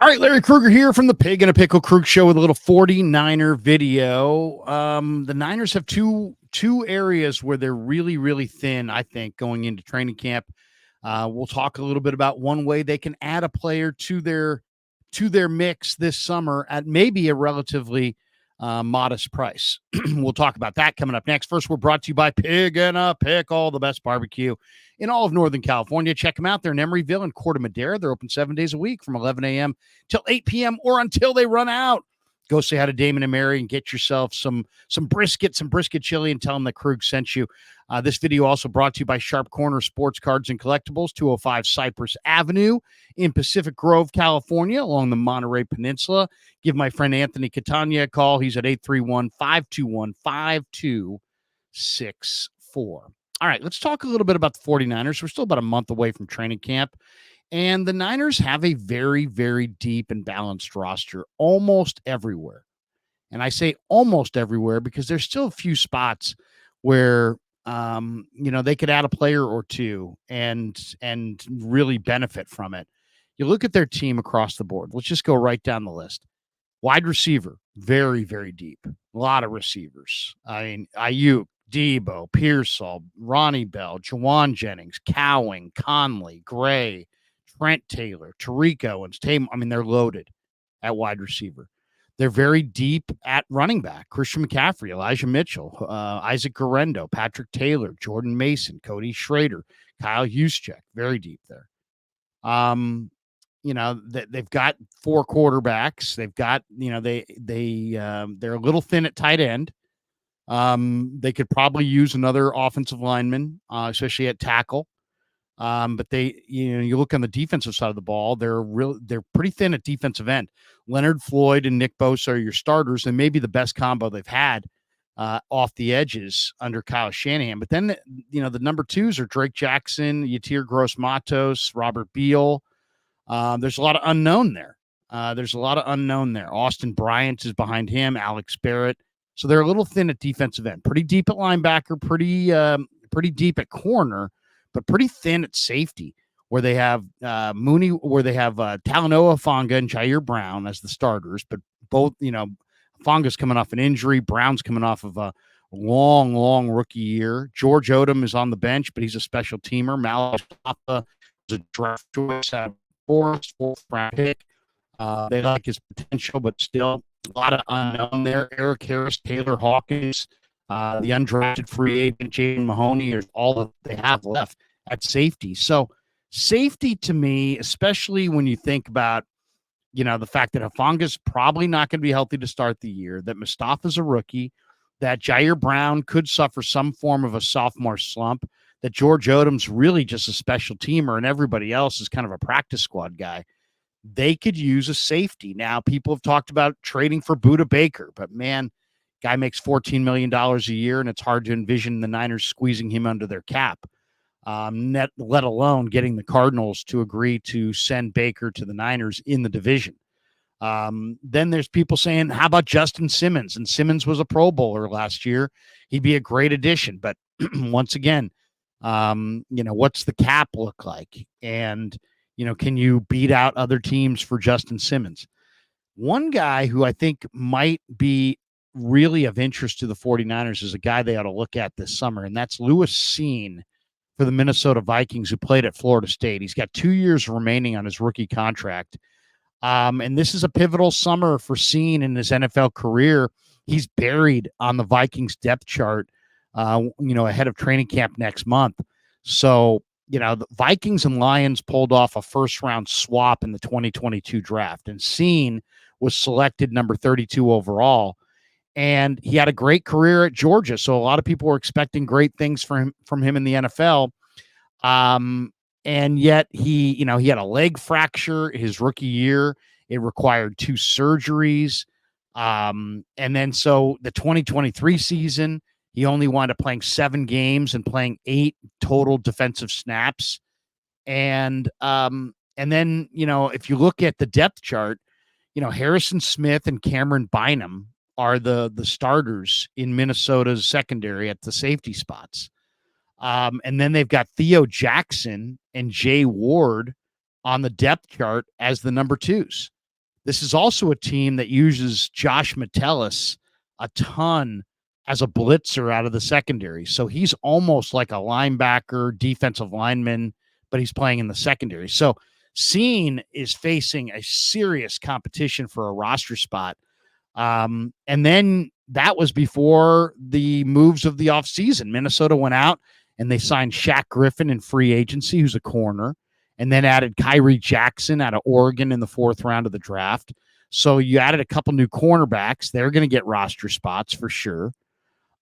All right, Larry Krueger here from the Pig and a Pickle Krug Show with a little 49er video. The Niners have two areas where they're really, really thin, I think, going into training camp. We'll talk a little bit about one way they can add a player to their mix this summer at maybe a relatively modest price. We'll talk about that coming up next. First, we're brought to you by Pig and a Pickle, the best barbecue in all of Northern California. Check them out. They're in Emeryville and Corte Madera. They're open 7 days a week from 11 a.m. till 8 p.m. or until they run out. Go say hi to Damon and Mary and get yourself some brisket chili, and tell them that Krug sent you. This video also brought to you by Sharp Corner Sports Cards and Collectibles, 205 Cypress Avenue in Pacific Grove, California, along the Monterey Peninsula. Give my friend Anthony Catania a call. He's at 831-521-5264. All right, let's talk a little bit about the 49ers. We're still about a month away from training camp. And the Niners have a very, very deep and balanced roster almost everywhere. And I say almost everywhere because there's still a few spots where they could add a player or two and really benefit from it. You look at their team across the board. Let's just go right down the list. Wide receiver, very, very deep. A lot of receivers. I mean, Ayuk, Debo, Pearsall, Ronnie Bell, Jawan Jennings, Cowing, Conley, Gray, Trent Taylor, Tariq Owens, Tame. I mean, they're loaded at wide receiver. They're very deep at running back. Christian McCaffrey, Elijah Mitchell, Isaac Guerrero, Patrick Taylor, Jordan Mason, Cody Schrader, Kyle Juszczyk, very deep there. They've got four quarterbacks. They've got, they're a little thin at tight end. They could probably use another offensive lineman, especially at tackle. But you look on the defensive side of the ball, they're pretty thin at defensive end. Leonard Floyd and Nick Bosa are your starters, and maybe the best combo they've had off the edges under Kyle Shanahan. But then, the number twos are Drake Jackson, Yatir Gross-Matos, Robert Beal. There's a lot of unknown there. Austin Bryant is behind him, Alex Barrett. So they're a little thin at defensive end, pretty deep at linebacker, pretty deep at corner, but pretty thin at safety, where they have Mooney, where they have Talanoa Fonga and Jair Brown as the starters. But both, Fonga's coming off an injury. Brown's coming off of a long rookie year. George Odom is on the bench, but he's a special teamer. Malapa is a draft choice out of fourth round pick. They like his potential, but still a lot of unknown there. Eric Harris, Taylor Hawkins, the undrafted free agent Jaden Mahoney is all that they have left at safety. So safety to me, especially when you think about, the fact that Hafanga's probably not going to be healthy to start the year, that Mustafa's a rookie, that Jair Brown could suffer some form of a sophomore slump, that George Odom's really just a special teamer and everybody else is kind of a practice squad guy. They could use a safety. Now, people have talked about trading for Budda Baker, but man, guy makes $14 million a year, and it's hard to envision the Niners squeezing him under their cap, let alone getting the Cardinals to agree to send Baker to the Niners in the division. Then there's people saying, how about Justin Simmons? And Simmons was a Pro Bowler last year. He'd be a great addition. But once again, what's the cap look like? And, can you beat out other teams for Justin Simmons? One guy who I think might be really of interest to the 49ers is a guy they ought to look at this summer, and that's Lewiscen for the Minnesota Vikings, who played at Florida State. He's got 2 years remaining on his rookie contract. And this is a pivotal summer for Cine in his NFL career. He's buried on the Vikings depth chart, ahead of training camp next month. So, the Vikings and Lions pulled off a first-round swap in the 2022 draft, and Cine was selected number 32 overall. And he had a great career at Georgia, so a lot of people were expecting great things from him in the NFL. And yet he had a leg fracture his rookie year. It required 2 surgeries. And then so the 2023 season, he only wound up playing 7 games and playing 8 total defensive snaps. And then, if you look at the depth chart, Harrison Smith and Cameron Bynum are the starters in Minnesota's secondary at the safety spots. And then they've got Theo Jackson and Jay Ward on the depth chart as the number 2s. This is also a team that uses Josh Metellus a ton as a blitzer out of the secondary. So he's almost like a linebacker, defensive lineman, but he's playing in the secondary. So Scene is facing a serious competition for a roster spot. And then that was before the moves of the offseason. Minnesota went out and they signed Shaq Griffin in free agency, who's a corner, and then added Kyrie Jackson out of Oregon in the 4th round of the draft. So you added a couple new cornerbacks. They're going to get roster spots for sure.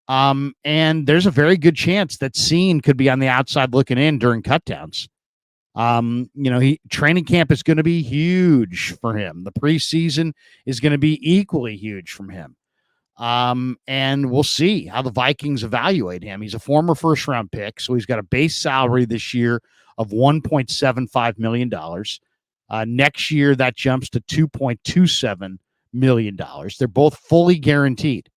And there's a very good chance that Scene could be on the outside looking in during cutdowns. Training camp is going to be huge for him. The preseason is going to be equally huge from him. And we'll see how the Vikings evaluate him. He's a former 1st-round pick, so he's got a base salary this year of $1.75 million. Next year, that jumps to $2.27 million. They're both fully guaranteed.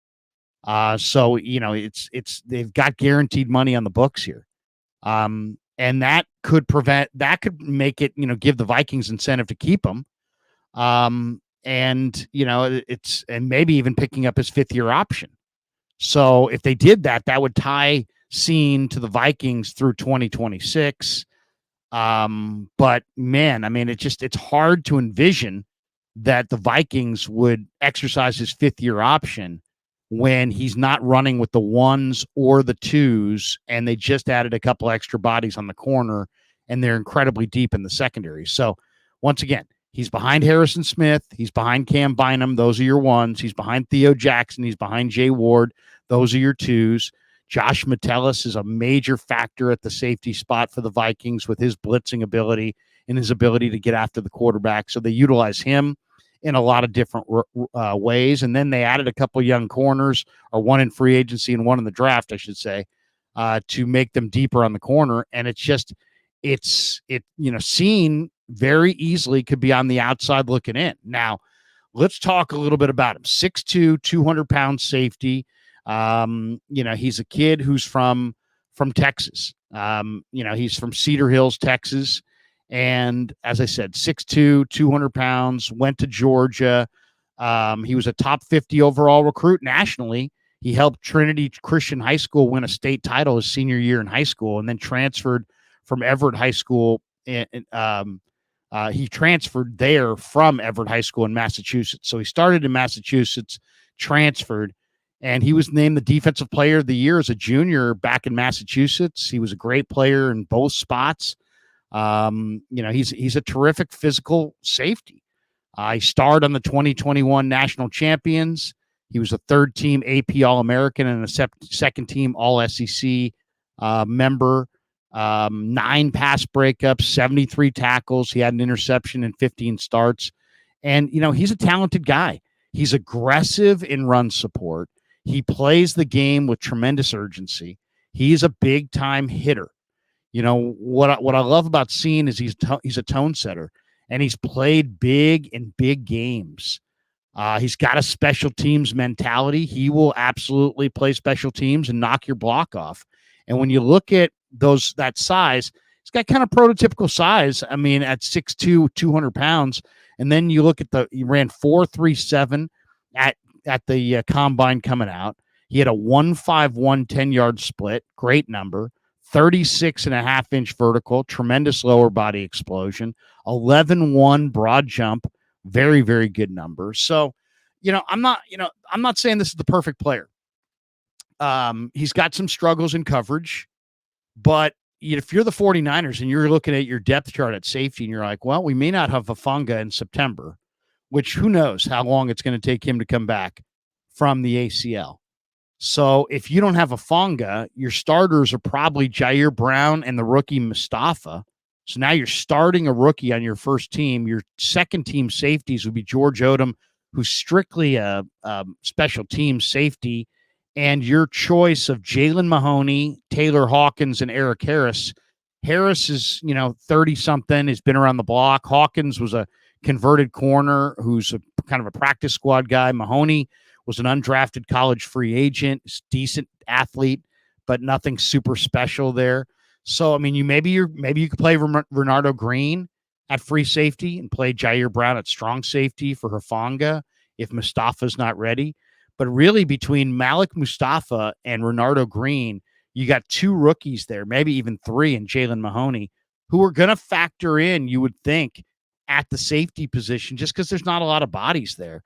So they've got guaranteed money on the books here. And that could make it, give the Vikings incentive to keep him. And maybe even picking up his 5th-year option. So if they did that, that would tie Scene to the Vikings through 2026. But man, I mean, it's hard to envision that the Vikings would exercise his 5th-year option when he's not running with the 1s or the 2s, and they just added a couple extra bodies on the corner, and they're incredibly deep in the secondary. So once again, he's behind Harrison Smith. He's behind Cam Bynum. Those are your 1s. He's behind Theo Jackson. He's behind Jay Ward. Those are your 2s. Josh Metellus is a major factor at the safety spot for the Vikings with his blitzing ability and his ability to get after the quarterback. So they utilize him in a lot of different ways. And then they added a couple young corners, or one in free agency and one in the draft, I should say, to make them deeper on the corner. And Scene very easily could be on the outside looking in. Now, let's talk a little bit about him. 6'2", 200-pound safety. He's a kid who's from Texas. He's from Cedar Hills, Texas. And as I said, 6'2", 200 pounds, went to Georgia. He was a top 50 overall recruit nationally. He helped Trinity Christian High School win a state title his senior year in high school, and then transferred from Everett High School. He transferred there from Everett High School in Massachusetts. So he started in Massachusetts, transferred, and he was named the Defensive Player of the Year as a junior back in Massachusetts. He was a great player in both spots. He's a terrific physical safety. He starred on the 2021 national champions. He was a 3rd-team AP All-American and a 2nd-team All-SEC member. 9 pass breakups, 73 tackles. He had an interception in 15 starts. And, he's a talented guy. He's aggressive in run support. He plays the game with tremendous urgency. He's a big-time hitter. What I love about Scene is he's a tone setter, and he's played big in big games. He's got a special teams mentality. He will absolutely play special teams and knock your block off. And when you look at that size, he's got kind of prototypical size. I mean, at 6'2", 200 pounds. And then you look at he ran 4.37 at the combine coming out. He had a 1.51 10-yard split. Great number. 36.5-inch vertical, tremendous lower body explosion, 11.1 broad jump, very, very good number. So, I'm not saying this is the perfect player. He's got some struggles in coverage, but if you're the 49ers and you're looking at your depth chart at safety and you're like, well, we may not have Hufanga in September, which who knows how long it's going to take him to come back from the ACL. So if you don't have Hufanga, your starters are probably Jair Brown and the rookie Mustafa. So now you're starting a rookie on your first team. Your second team safeties would be George Odom, who's strictly a special team safety, and your choice of Jalen Mahoney, Taylor Hawkins, and Eric Harris. Harris is, 30-something, has been around the block. Hawkins was a converted corner who's a kind of a practice squad guy. Mahoney was an undrafted college free agent, decent athlete, but nothing super special there. So, I mean, maybe you could play Renardo Green at free safety and play Jair Brown at strong safety for Hufanga if Mustafa's not ready. But really, between Malik Mustafa and Renardo Green, you got two rookies there, maybe even three, in Jalen Mahoney, who are going to factor in, you would think, at the safety position just because there's not a lot of bodies there.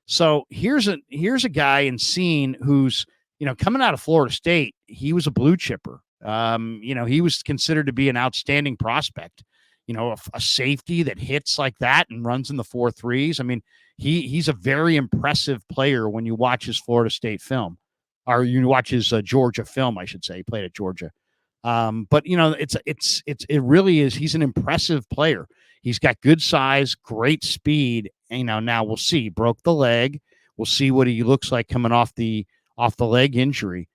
So here's a guy in Scene who's, coming out of Florida State. He was a blue chipper. He was considered to be an outstanding prospect. A safety that hits like that and runs in the 4.3s. I mean, he's a very impressive player when you watch his Florida State film, or you watch his Georgia film, I should say. He played at Georgia. But it really is. He's an impressive player. He's got good size, great speed. Now we'll see. Broke the leg. We'll see what he looks like coming off the leg injury.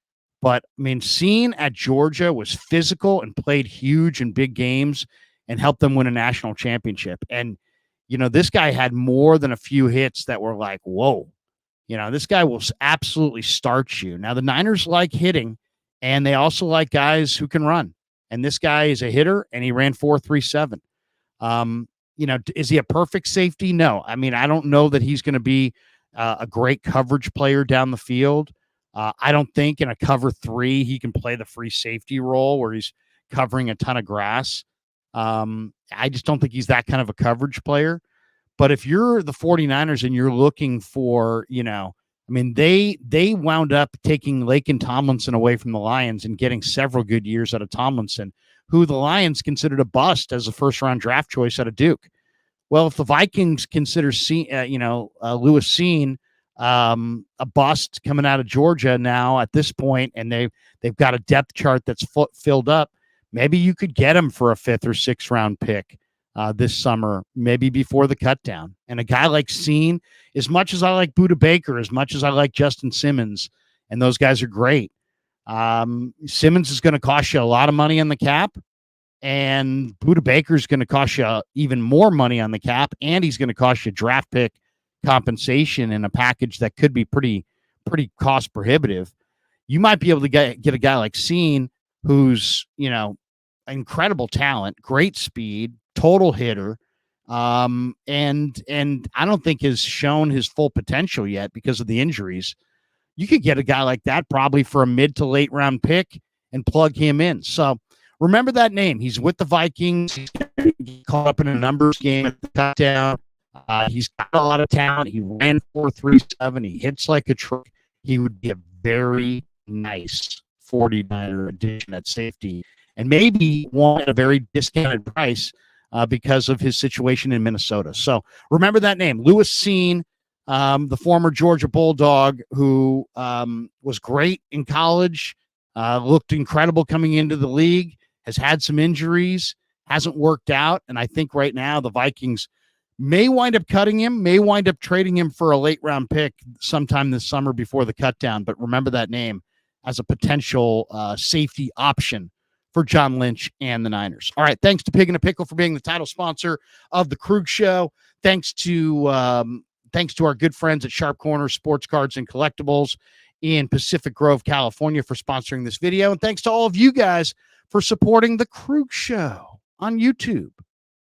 But I mean, Scene at Georgia was physical and played huge in big games and helped them win a national championship. And this guy had more than a few hits that were like, whoa. This guy will absolutely starch you. Now the Niners like hitting, and they also like guys who can run. And this guy is a hitter, and he ran 4.37. Is he a perfect safety? No. I mean, I don't know that he's going to be a great coverage player down the field. I don't think in a cover 3 he can play the free safety role where he's covering a ton of grass. I just don't think he's that kind of a coverage player. But if you're the 49ers and you're looking for, they wound up taking Laken Tomlinson away from the Lions and getting several good years out of Tomlinson, who the Lions considered a bust as a first-round draft choice out of Duke. Well, if the Vikings consider Lewiscen a bust coming out of Georgia now at this point, and they've got a depth chart that's filled up, maybe you could get him for a 5th or 6th round pick this summer, maybe before the cut down. And a guy like Scene, as much as I like Budda Baker, as much as I like Justin Simmons, and those guys are great, Simmons is going to cost you a lot of money on the cap, and Budda Baker is going to cost you even more money on the cap, and he's going to cost you draft pick compensation in a package that could be pretty cost prohibitive. You might be able to get a guy like Scene, who's incredible talent, great speed, total hitter, and I don't think has shown his full potential yet because of the injuries. You could get a guy like that probably for a mid to late round pick and plug him in. So remember that name. He's with the Vikings. He's caught up in a numbers game at the touchdown. He's got a lot of talent. He ran 4.37. He hits like a truck. He would be a very nice 49er addition at safety, and maybe one at a very discounted price because of his situation in Minnesota. So remember that name, Lewiscen, the former Georgia Bulldog, who was great in college, looked incredible coming into the league, has had some injuries, hasn't worked out, and I think right now the Vikings may wind up cutting him, may wind up trading him for a late-round pick sometime this summer before the cutdown. But remember that name as a potential safety option for John Lynch and the Niners. All right, thanks to Pig and a Pickle for being the title sponsor of the Krug Show. Thanks to our good friends at Sharp Corner Sports Cards and Collectibles in Pacific Grove, California, for sponsoring this video. And thanks to all of you guys for supporting the Krug Show on YouTube.